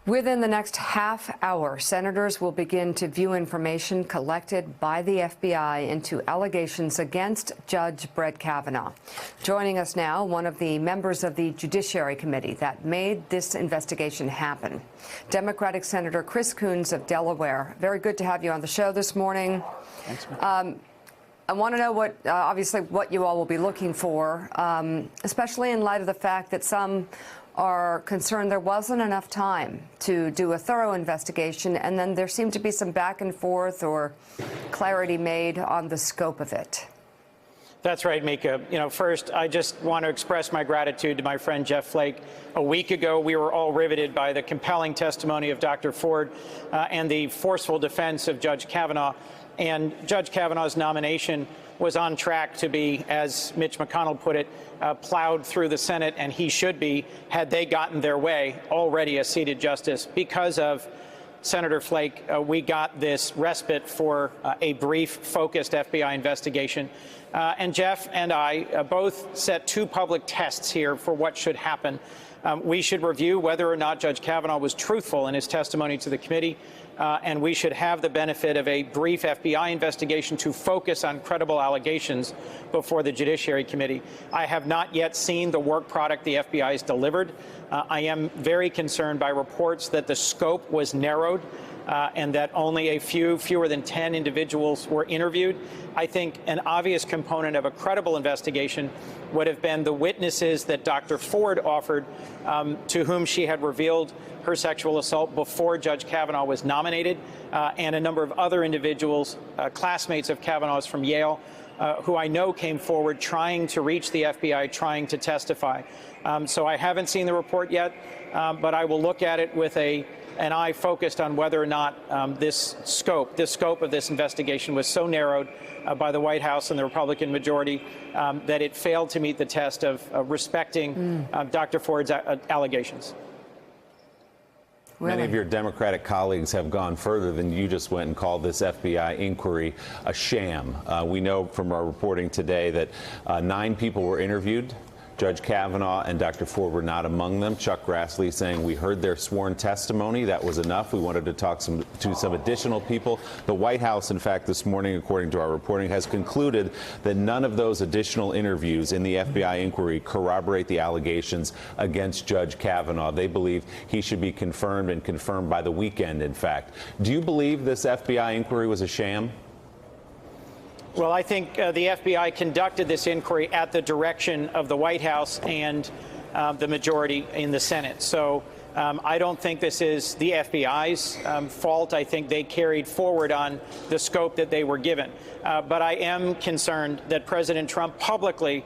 Within the next half hour, senators will begin to view information collected by the FBI into allegations against Judge Brett Kavanaugh. Joining us now, one of the members of the Judiciary Committee that made this investigation happen, Democratic Senator Chris Coons of Delaware. Very good to have you on the show this morning. Thanks, I want to know what, obviously, what you all will be looking for, especially in light of the fact that some are concerned there wasn't enough time to do a thorough investigation, and then there seemed to be some back and forth or clarity made on the scope of it. That's right, Mika. First, I just want to express my gratitude to my friend Jeff Flake. A week ago, we were all riveted by the compelling testimony of Dr. Ford and the forceful defense of Judge Kavanaugh. And Judge Kavanaugh's nomination was on track to be, as Mitch McConnell put it, plowed through the Senate, and he should be, had they gotten their way, already a seated justice. Because of Senator Flake, we got this respite for a brief, focused FBI investigation. And Jeff and I both set two public tests here for what should happen. We should review whether or not Judge Kavanaugh was truthful in his testimony to the committee, and we should have the benefit of a brief FBI investigation to focus on credible allegations before the Judiciary Committee. I have not yet seen the work product the FBI has delivered. I am very concerned by reports that the scope was narrowed and that only a fewer than 10 individuals were interviewed. I think an obvious component of a credible investigation would have been the witnesses that Dr. Ford offered, to whom she had revealed her sexual assault before Judge Kavanaugh was nominated, and a number of other individuals, classmates of Kavanaugh's from Yale, who I know came forward trying to reach the FBI, trying to testify. So I haven't seen the report yet, but I will look at it with an eye focused on whether or not this scope of this investigation was so narrowed by the White House and the Republican majority that it failed to meet the test of respecting Dr. Ford's allegations. Really? Many of your Democratic colleagues have gone further than you just went and called this FBI inquiry a sham. We know from our reporting today that 9 people were interviewed. Judge Kavanaugh and Dr. Ford were not among them. Chuck Grassley saying we heard their sworn testimony. That was enough. We wanted to talk to some additional people. The White House, in fact, this morning, according to our reporting, has concluded that none of those additional interviews in the FBI inquiry corroborate the allegations against Judge Kavanaugh. They believe he should be confirmed, and confirmed by the weekend, in fact. Do you believe this FBI inquiry was a sham? Well, I think the FBI conducted this inquiry at the direction of the White House and the majority in the Senate. So I don't think this is the FBI's fault. I think they carried forward on the scope that they were given. But I am concerned that President Trump publicly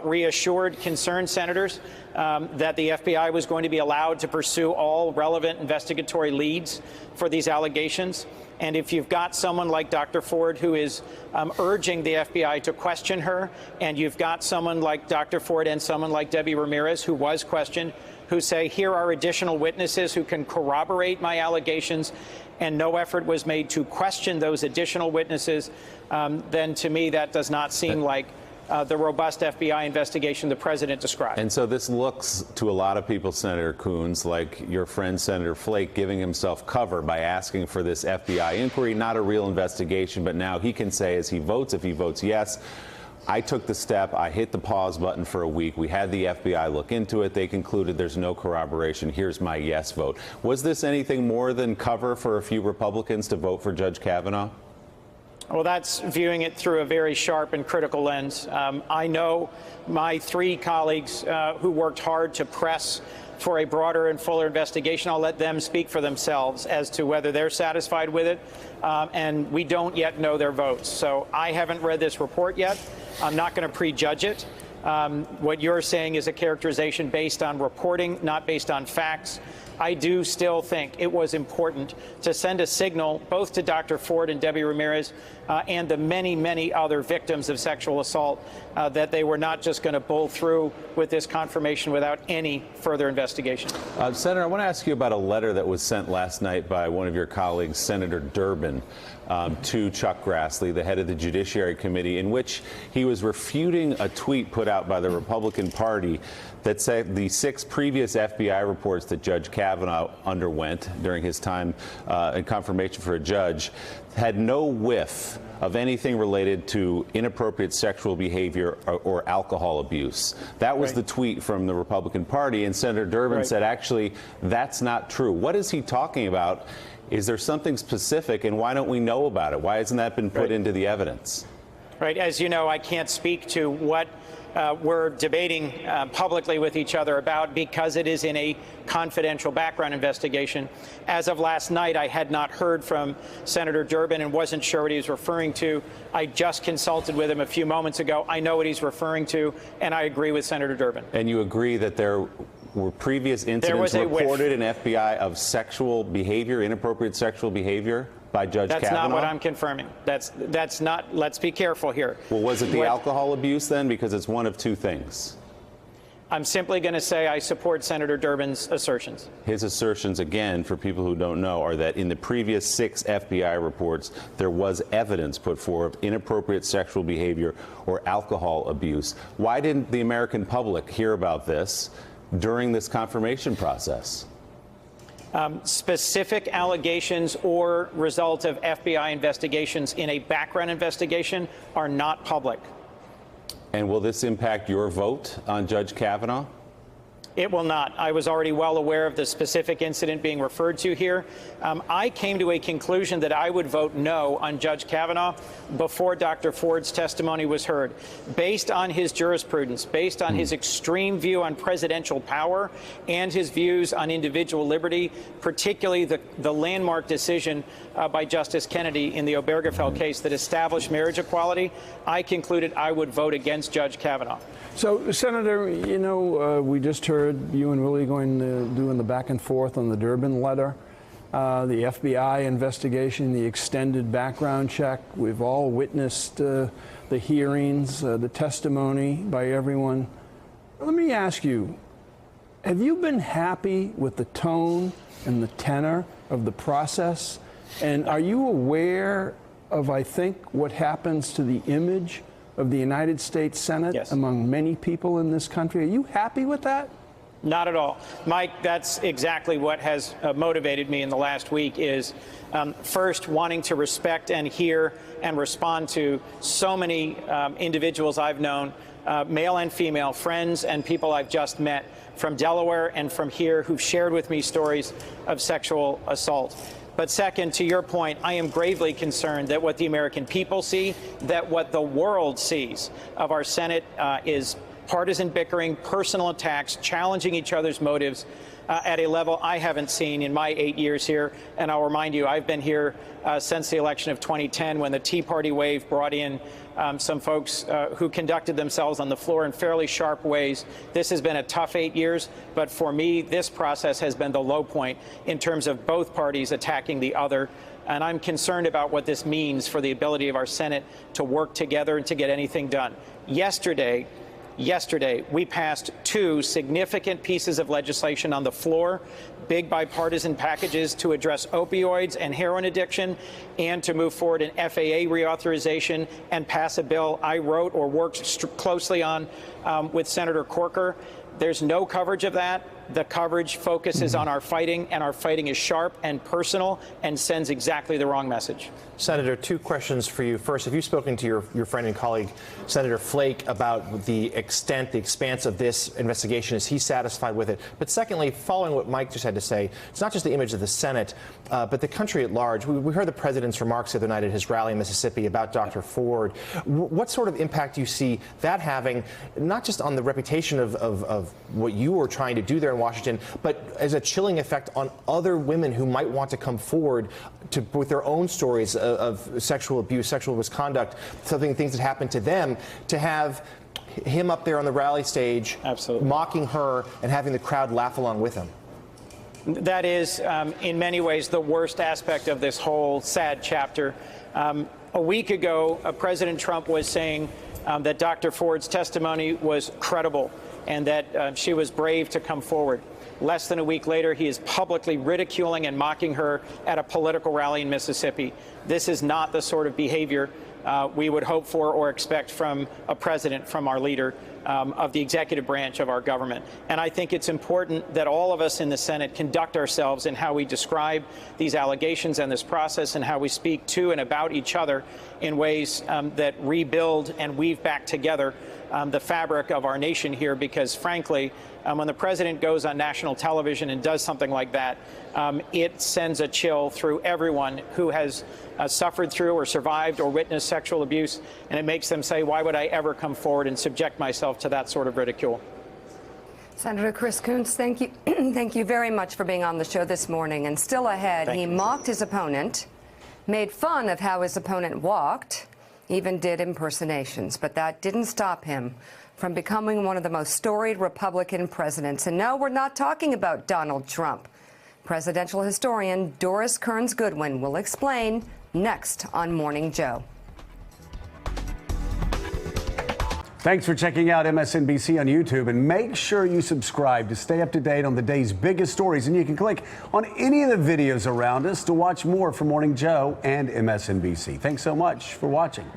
reassured concerned senators that the FBI was going to be allowed to pursue all relevant investigatory leads for these allegations. And if you've got someone like Dr. Ford who is urging the FBI to question her, and you've got someone like Dr. Ford and someone like Debbie Ramirez, who was questioned, who say, here are additional witnesses who can corroborate my allegations, and no effort was made to question those additional witnesses, then to me that does not seem like the robust FBI investigation the president described. And so this looks to a lot of people, Senator Coons, like your friend Senator Flake giving himself cover by asking for this FBI inquiry, not a real investigation, but now he can say as he votes, if he votes yes, I took the step, I hit the pause button for a week, we had the FBI look into it, they concluded there's no corroboration, here's my yes vote. Was this anything more than cover for a few Republicans to vote for Judge Kavanaugh? Well, that's viewing it through a very sharp and critical lens. I know my 3 colleagues who worked hard to press for a broader and fuller investigation. I'll let them speak for themselves as to whether they're satisfied with it. And we don't yet know their votes. So I haven't read this report yet. I'm not going to prejudge it. What you're saying is a characterization based on reporting, not based on facts. I do still think it was important to send a signal both to Dr. Ford and Debbie Ramirez and the many, many other victims of sexual assault that they were not just going to bull through with this confirmation without any further investigation. Senator, I want to ask you about a letter that was sent last night by one of your colleagues, Senator Durbin, to Chuck Grassley, the head of the Judiciary Committee, in which he was refuting a tweet put out by the Republican Party that said the 6 previous FBI reports that Judge Kavanaugh Kavanaugh underwent during his time in confirmation for a judge had no whiff of anything related to inappropriate sexual behavior or alcohol abuse. That was the tweet from the Republican Party, and Senator Durbin said, actually, that's not true. What is he talking about? Is there something specific, and why don't we know about it? Why hasn't that been put into the evidence? Right. As you know, I can't speak to what we're debating publicly with each other about because it is in a confidential background investigation. As of last night, I had not heard from Senator Durbin and wasn't sure what he was referring to. I just consulted with him a few moments ago. I know what he's referring to, and I agree with Senator Durbin. And you agree that there were previous incidents reported in FBI of sexual behavior, inappropriate sexual behavior by Judge Kavanaugh? That's not what I'm confirming. That's not, let's be careful here. Well, was it the alcohol abuse then? Because it's one of two things. I'm simply going to say I support Senator Durbin's assertions. His assertions, again, for people who don't know, are that in the previous 6 FBI reports, there was evidence put forward of inappropriate sexual behavior or alcohol abuse. Why didn't the American public hear about this during this confirmation process? Specific allegations or results of FBI investigations in a background investigation are not public. And will this impact your vote on Judge Kavanaugh? It will not. I was already well aware of the specific incident being referred to here. I came to a conclusion that I would vote no on Judge Kavanaugh before Dr. Ford's testimony was heard, based on his jurisprudence, based on his extreme view on presidential power and his views on individual liberty, particularly the landmark decision by Justice Kennedy in the Obergefell case that established marriage equality. I concluded I would vote against Judge Kavanaugh. So, Senator, you know, we just heard you and Willie doing the back and forth on the Durbin letter, the FBI investigation, the extended background check. We've all witnessed the hearings, the testimony by everyone. Let me ask you, have you been happy with the tone and the tenor of the process? And are you aware of, I think, what happens to the image of the United States Senate among many people in this country? Are you happy with that? Not at all. Mike, that's exactly what has motivated me in the last week is first wanting to respect and hear and respond to so many individuals I've known, male and female, friends and people I've just met from Delaware and from here who've shared with me stories of sexual assault. But second, to your point, I am gravely concerned that what the American people see, that what the world sees of our Senate is partisan bickering, personal attacks, challenging each other's motives at a level I haven't seen in my 8 years here. And I'll remind you, I've been here since the election of 2010 when the Tea Party wave brought in some folks who conducted themselves on the floor in fairly sharp ways. This has been a tough 8 years, but for me, this process has been the low point in terms of both parties attacking the other. And I'm concerned about what this means for the ability of our Senate to work together and to get anything done. Yesterday, we passed 2 significant pieces of legislation on the floor, big bipartisan packages to address opioids and heroin addiction, and to move forward an FAA reauthorization and pass a bill I wrote or worked closely on with Senator Corker. There's no coverage of that. The coverage focuses on our fighting, and our fighting is sharp and personal and sends exactly the wrong message. Senator, 2 questions for you. First, have you spoken to your friend and colleague, Senator Flake, about the extent, the expanse of this investigation? Is he satisfied with it? But secondly, following what Mike just had to say, it's not just the image of the Senate, but the country at large. We heard the president's remarks the other night at his rally in Mississippi about Dr. Ford. What sort of impact do you see that having, not just on the reputation of what you were trying to do there in Washington, but as a chilling effect on other women who might want to come forward with their own stories of sexual abuse, sexual misconduct, things that happened to them, to have him up there on the rally stage, mocking her and having the crowd laugh along with him? That is, in many ways, the worst aspect of this whole sad chapter. A week ago, President Trump was saying that Dr. Ford's testimony was credible and that she was brave to come forward. Less than a week later, he is publicly ridiculing and mocking her at a political rally in Mississippi. This is not the sort of behavior we would hope for or expect from a president, from our leader of the executive branch of our government. And I think it's important that all of us in the Senate conduct ourselves in how we describe these allegations and this process and how we speak to and about each other in ways that rebuild and weave back together the fabric of our nation here, because frankly, when the president goes on national television and does something like that, it sends a chill through everyone who has suffered through or survived or witnessed sexual abuse, and it makes them say, why would I ever come forward and subject myself to that sort of ridicule? Senator Chris Coons, thank you. Thank you very much for being on the show this morning. And still ahead, he mocked his opponent, made fun of how his opponent walked, even did impersonations. But that didn't stop him from becoming one of the most storied Republican presidents. And no, we're not talking about Donald Trump. Presidential historian Doris Kearns Goodwin will explain next on Morning Joe. Thanks for checking out MSNBC on YouTube, and make sure you subscribe to stay up to date on the day's biggest stories. And you can click on any of the videos around us to watch more from Morning Joe and MSNBC. Thanks so much for watching.